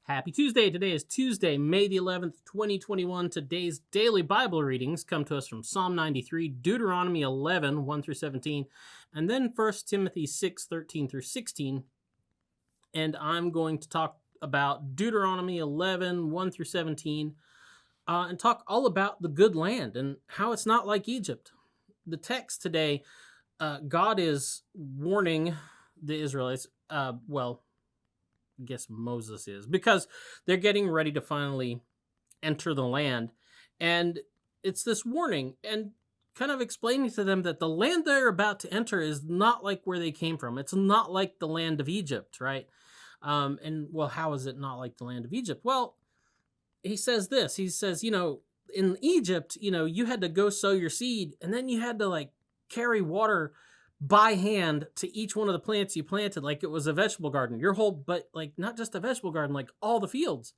Happy Tuesday. Today is Tuesday, May the 11th, 2021. Today's daily Bible readings come to us from Psalm 93, Deuteronomy 11, 1 through 17, and then 1 Timothy 6, 13 through 16. And I'm going to talk about Deuteronomy 11, 1 through 17, and talk all about the good land and how it's not like Egypt. The text today, God is warning the Israelites, I guess Moses is, because they're getting ready to finally enter the land. And it's this warning and kind of explaining to them that the land they're about to enter is not like where they came from. It's not like the land of Egypt, right? How is it not like the land of Egypt? Well, he says this. He says, in Egypt, you had to go sow your seed, and then you had to carry water by hand to each one of the plants you planted like it was a vegetable garden. But not just a vegetable garden, like all the fields.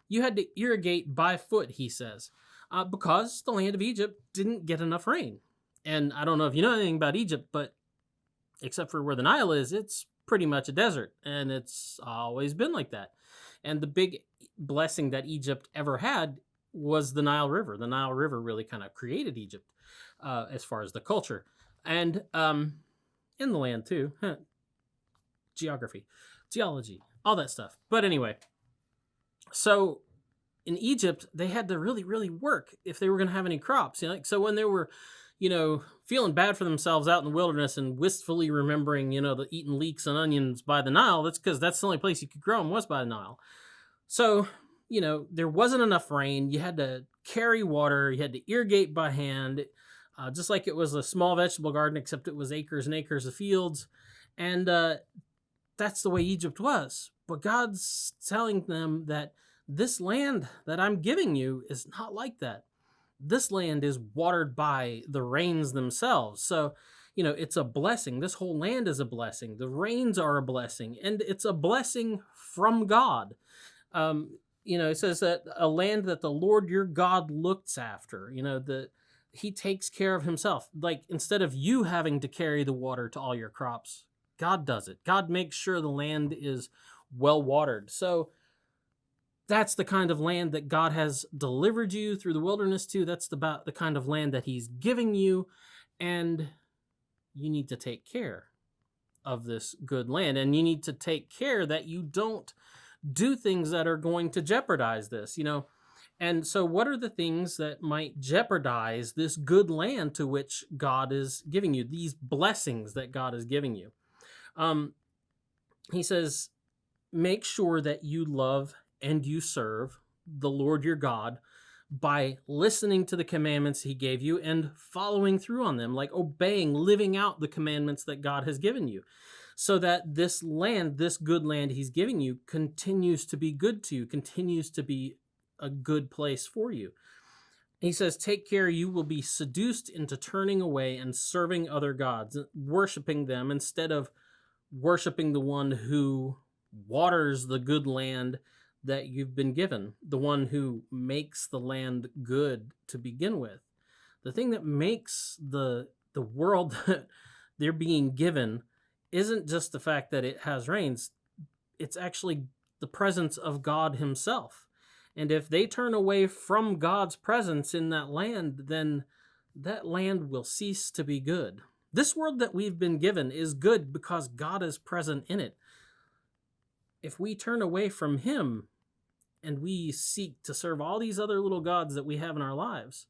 You had to irrigate by foot, he says, because the land of Egypt didn't get enough rain. And I don't know if you know anything about Egypt, but except for where the Nile is, it's pretty much a desert, and it's always been like that. And the big blessing that Egypt ever had was the Nile River. The Nile River really kind of created Egypt as far as the culture. And in the land too. Geography, geology, all that stuff. But anyway, so in Egypt, they had to really, really work if they were going to have any crops. So when they were, feeling bad for themselves out in the wilderness and wistfully remembering, the eating leeks and onions by the Nile, that's because that's the only place you could grow them was by the Nile. So, there wasn't enough rain. You had to carry water. You had to irrigate by hand. Just like it was a small vegetable garden, except it was acres and acres of fields. And that's the way Egypt was. But God's telling them that this land that I'm giving you is not like that. This land is watered by the rains themselves. So, it's a blessing. This whole land is a blessing. The rains are a blessing. And it's a blessing from God. It says that a land that the Lord your God looks after, He takes care of himself. Instead of you having to carry the water to all your crops, God does it. God makes sure the land is well watered. So that's the kind of land that God has delivered you through the wilderness to. That's about the kind of land that he's giving you. And you need to take care of this good land. And you need to take care that you don't do things that are going to jeopardize this, And so what are the things that might jeopardize this good land to which God is giving you, these blessings that God is giving you? He says, make sure that you love and you serve the Lord your God by listening to the commandments he gave you and following through on them, obeying, living out the commandments that God has given you, so that this land, this good land he's giving you, continues to be good to you, continues to be a good place for you. He says, take care, you will be seduced into turning away and serving other gods, worshiping them instead of worshiping the one who waters the good land that you've been given, the one who makes the land good to begin with. The thing that makes the world that they're being given isn't just the fact that it has rains, it's actually the presence of God himself. And if they turn away from God's presence in that land, then that land will cease to be good. This world that we've been given is good because God is present in it. If we turn away from him and we seek to serve all these other little gods that we have in our lives,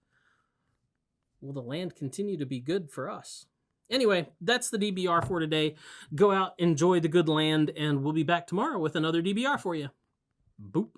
will the land continue to be good for us? Anyway, that's the DBR for today. Go out, enjoy the good land, and we'll be back tomorrow with another DBR for you. Boop.